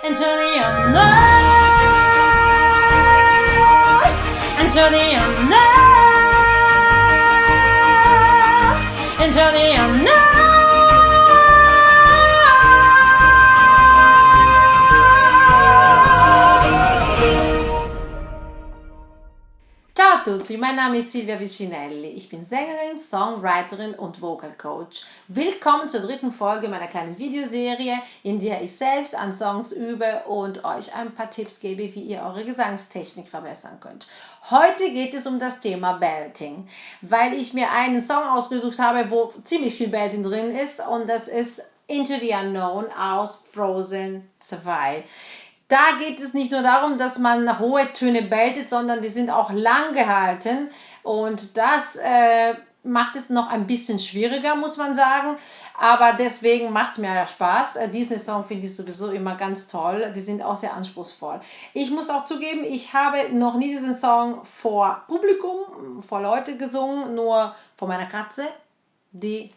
into the unknown, into the unknown, into the unknown. Ciao a tutti, mein Name ist Silvia Vicinelli. Ich bin Sängerin, Songwriterin und Vocal Coach. Willkommen zur dritten Folge meiner kleinen Videoserie, in der ich selbst an Songs übe und euch ein paar Tipps gebe, wie ihr eure Gesangstechnik verbessern könnt. Heute geht es um das Thema Belting, weil ich mir einen Song ausgesucht habe, wo ziemlich viel Belting drin ist, und das ist Into the Unknown aus Frozen 2. Da geht es nicht nur darum, dass man hohe Töne beltet, sondern die sind auch lang gehalten, und das macht es noch ein bisschen schwieriger, muss man sagen, aber deswegen macht es mir ja Spaß. Disney-Song finde ich sowieso immer ganz toll, die sind auch sehr anspruchsvoll. Ich muss auch zugeben, ich habe noch nie diesen Song vor Publikum, vor Leute gesungen, nur vor meiner Katze, die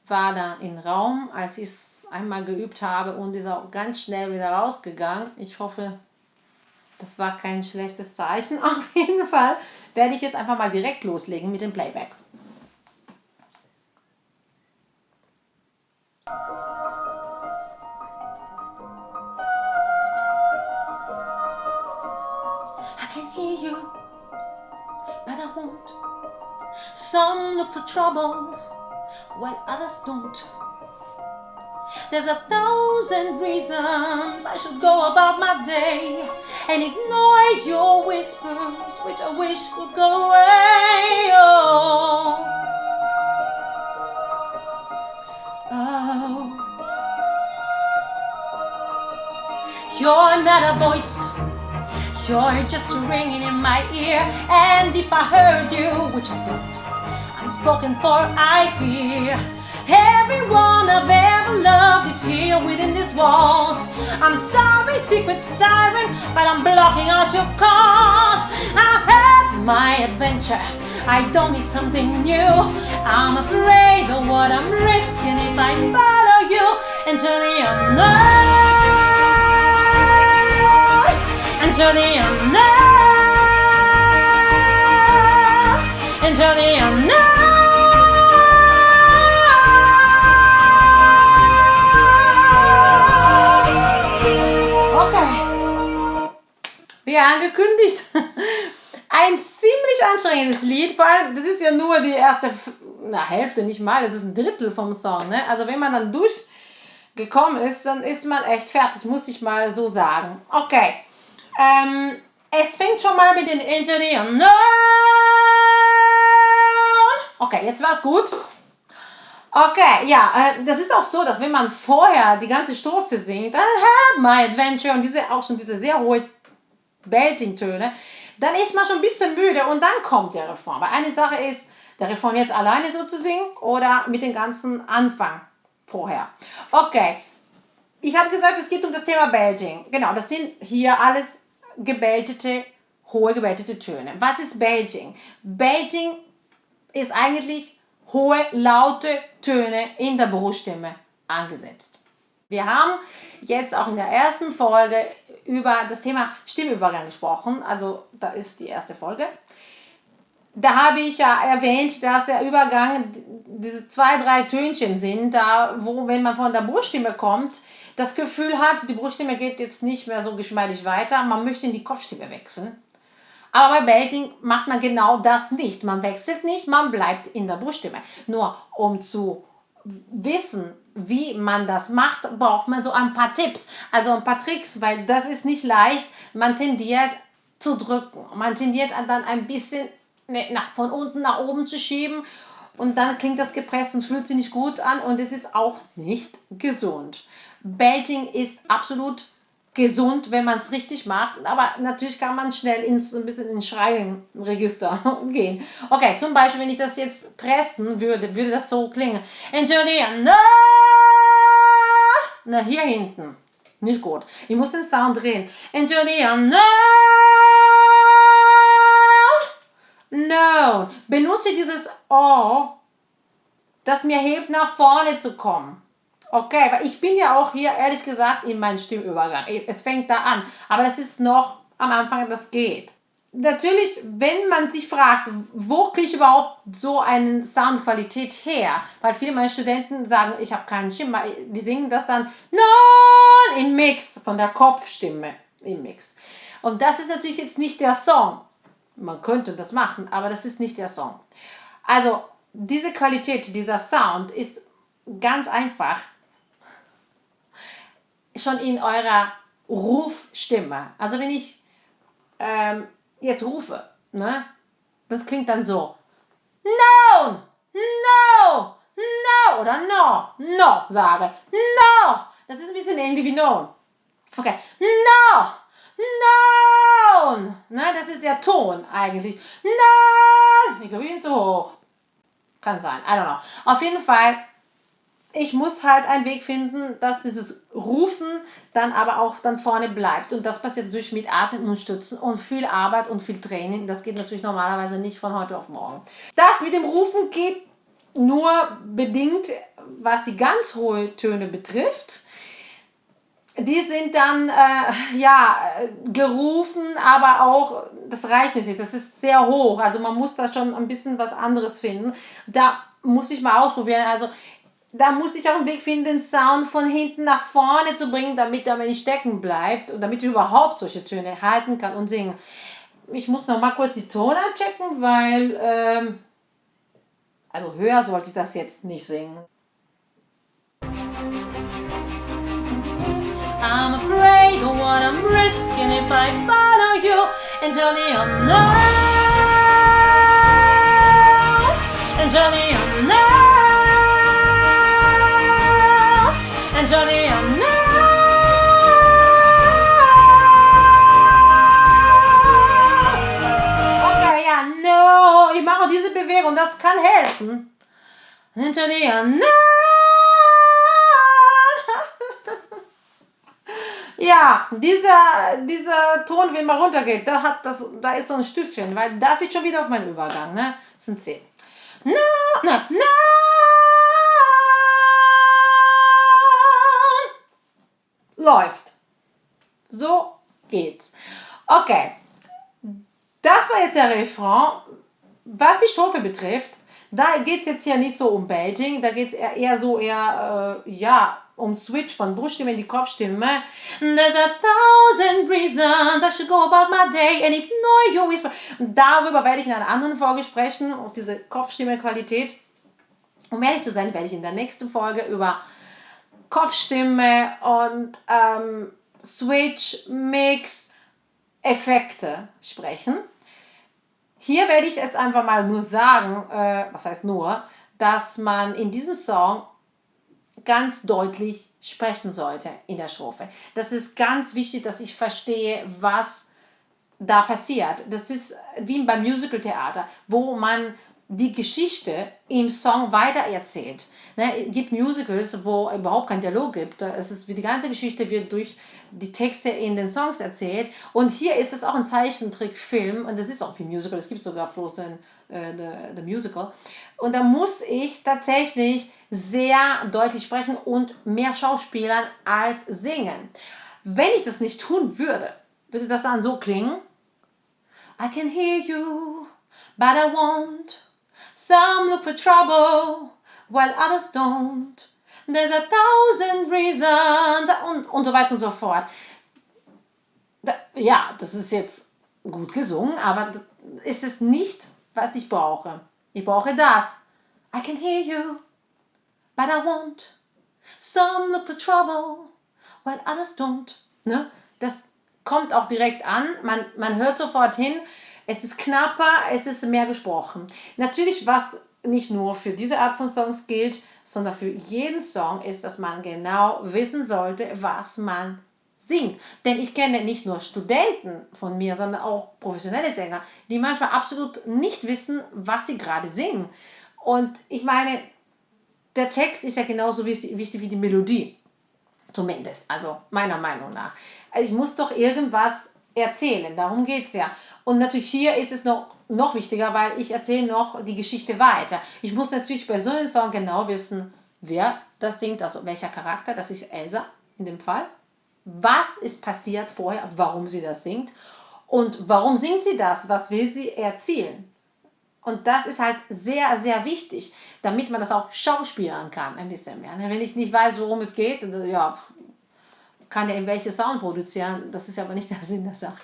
war da im Raum, als ich es einmal geübt habe, und ist auch ganz schnell wieder rausgegangen. Ich hoffe, das war kein schlechtes Zeichen. Auf jeden Fall werde ich jetzt einfach mal direkt loslegen mit dem Playback. I can hear you, but I won't. Some look for trouble while others don't. There's 1,000 reasons I should go about my day and ignore your whispers, which I wish could go away. Oh, oh. You're not a voice, you're just ringing in my ear, and if I heard you, which I don't, I'm spoken for, I fear. Everyone I've ever loved is here within these walls. I'm sorry, secret siren, but I'm blocking out your calls. I've had my adventure, I don't need something new. I'm afraid of what I'm risking if I follow you into the unknown, into the unknown, into the unknown. Wie angekündigt, ein ziemlich anstrengendes Lied, vor allem, das ist ja nur die erste Hälfte, nicht mal, das ist ein Drittel vom Song, ne? Also wenn man dann durchgekommen ist, dann ist man echt fertig, muss ich mal so sagen. Okay, es fängt schon mal mit den Into the Unknown. Okay, jetzt war's gut. Okay, ja, das ist auch so, dass wenn man vorher die ganze Strophe singt, I have my adventure, und diese sehr hohe Belting-Töne, dann ist man schon ein bisschen müde und dann kommt der Refrain. Weil eine Sache ist, der Refrain jetzt alleine so zu singen oder mit dem ganzen Anfang vorher. Okay, ich habe gesagt, es geht um das Thema Belting. Genau, das sind hier alles hohe gebeltete Töne. Was ist Belting? Belting ist eigentlich hohe, laute Töne in der Bruststimme angesetzt. Wir haben jetzt auch in der ersten Folge über das Thema Stimmübergang gesprochen, also da ist die erste Folge. Da habe ich ja erwähnt, dass der Übergang diese 2, 3 Tönchen sind, da wo, wenn man von der Bruststimme kommt, das Gefühl hat, die Bruststimme geht jetzt nicht mehr so geschmeidig weiter, man möchte in die Kopfstimme wechseln. Aber bei Belting macht man genau das nicht. Man wechselt nicht, man bleibt in der Bruststimme. Nur um zu wissen, wie man das macht, braucht man so ein paar Tipps, also ein paar Tricks, weil das ist nicht leicht. Man tendiert zu drücken, man tendiert dann ein bisschen von unten nach oben zu schieben, und dann klingt das gepresst und fühlt sich nicht gut an, und es ist auch nicht gesund. Belting ist absolut gesund, wenn man es richtig macht, aber natürlich kann man schnell ein bisschen in Schreienregister gehen. Okay, zum Beispiel, wenn ich das jetzt pressen würde das so klingen. Into the unknown. Na, hier hinten. Nicht gut. Ich muss den Sound drehen. Into the unknown. No. Benutze dieses O, das mir hilft, nach vorne zu kommen. Okay, weil ich bin ja auch hier, ehrlich gesagt, in meinem Stimmübergang. Es fängt da an. Aber das ist noch am Anfang, das geht. Natürlich, wenn man sich fragt, wo kriege ich überhaupt so eine Soundqualität her? Weil viele meiner Studenten sagen, ich habe keinen Schimmer. Die singen das dann im Mix, von der Kopfstimme im Mix. Und das ist natürlich jetzt nicht der Song. Man könnte das machen, aber das ist nicht der Song. Also, diese Qualität, dieser Sound ist ganz einfach schon in eurer Rufstimme. Also, wenn ich jetzt rufe, ne? Das klingt dann so. No, no, no oder no, no sage. No. Das ist ein bisschen ähnlich wie no. Okay. No, no. Ne, das ist der Ton eigentlich. No. Ich glaube, ich bin zu hoch. Kann sein. I don't know. Auf jeden Fall, ich muss halt einen Weg finden, dass dieses Rufen dann aber auch dann vorne bleibt. Und das passiert natürlich mit Atmen und Stützen und viel Arbeit und viel Training. Das geht natürlich normalerweise nicht von heute auf morgen. Das mit dem Rufen geht nur bedingt, was die ganz hohen Töne betrifft. Die sind dann, gerufen, aber auch, das reicht nicht. Das ist sehr hoch. Also man muss da schon ein bisschen was anderes finden. Da muss ich mal ausprobieren. Also da muss ich auch einen Weg finden, den Sound von hinten nach vorne zu bringen, damit er nicht stecken bleibt und damit ich überhaupt solche Töne halten kann und singen. Ich muss noch mal kurz die Tonart checken, weil, also höher sollte ich das jetzt nicht singen. I'm afraid of what I'm risking if I follow you into the unknown. Into the unknown. Into the unknown. Okay, ja, no. Ich mache diese Bewegung, das kann helfen. Into the unknown. Ja, dieser Ton, wenn man runtergeht, da ist so ein Stüffchen, weil das ist schon wieder auf meinen Übergang, ne? Das sind 10. No, no, no. Läuft. So geht's. Okay. Das war jetzt der Refrain. Was die Strophe betrifft, da geht es jetzt hier nicht so um Belting, da geht es eher um Switch von Bruststimme in die Kopfstimme. There's 1,000 reasons I should go about my day and ignore your whisper. Und darüber werde ich in einer anderen Folge sprechen, auf diese Kopfstimme-Qualität. Um ehrlich zu sein, werde ich in der nächsten Folge über Kopfstimme und Switch, Mix, Effekte sprechen. Hier werde ich jetzt einfach mal nur sagen, was heißt nur, dass man in diesem Song ganz deutlich sprechen sollte in der Strophe. Das ist ganz wichtig, dass ich verstehe, was da passiert. Das ist wie beim Musical-Theater, wo man die Geschichte im Song weitererzählt. Es gibt Musicals, wo überhaupt kein Dialog gibt. Die ganze Geschichte wird durch die Texte in den Songs erzählt. Und hier ist es auch ein Zeichentrickfilm. Und das ist auch wie Musical. Es gibt sogar Frozen, the Musical. Und da muss ich tatsächlich sehr deutlich sprechen und mehr schauspielern als singen. Wenn ich das nicht tun würde das dann so klingen. I can hear you, but I won't. Some look for trouble, while others don't. There's 1,000 reasons und so weiter und so fort. Das ist jetzt gut gesungen, aber ist es nicht, was ich brauche. Ich brauche das. I can hear you, but I won't. Some look for trouble, while others don't. Ne? Das kommt auch direkt an. Man hört sofort hin. Es ist knapper, es ist mehr gesprochen. Natürlich, was nicht nur für diese Art von Songs gilt, sondern für jeden Song ist, dass man genau wissen sollte, was man singt. Denn ich kenne nicht nur Studenten von mir, sondern auch professionelle Sänger, die manchmal absolut nicht wissen, was sie gerade singen. Und ich meine, der Text ist ja genauso wichtig wie die Melodie. Zumindest, also meiner Meinung nach. Also ich muss doch irgendwas erzählen, darum geht es ja. Und natürlich hier ist es noch wichtiger, weil ich erzähle noch die Geschichte weiter. Ich muss natürlich bei so einem Song genau wissen, wer das singt, also welcher Charakter, das ist Elsa in dem Fall. Was ist passiert vorher, warum sie das singt und warum singt sie das, was will sie erzielen. Und das ist halt sehr, sehr wichtig, damit man das auch schauspielern kann, ein bisschen mehr. Wenn ich nicht weiß, worum es geht, ja, kann der irgendwelche Sound produzieren, das ist aber nicht der Sinn der Sache.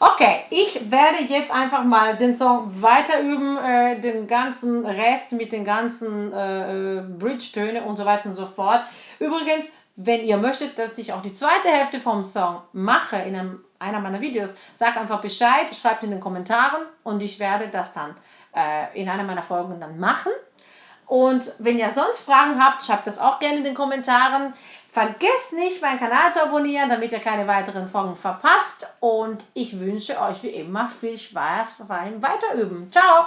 Okay, ich werde jetzt einfach mal den Song weiter üben, den ganzen Rest mit den ganzen Bridge-Töne und so weiter und so fort. Übrigens, wenn ihr möchtet, dass ich auch die zweite Hälfte vom Song mache in einer meiner Videos, sagt einfach Bescheid, schreibt in den Kommentaren und ich werde das dann in einer meiner Folgen dann machen. Und wenn ihr sonst Fragen habt, schreibt das auch gerne in den Kommentaren. Vergesst nicht, meinen Kanal zu abonnieren, damit ihr keine weiteren Folgen verpasst. Und ich wünsche euch wie immer viel Spaß beim Weiterüben. Ciao!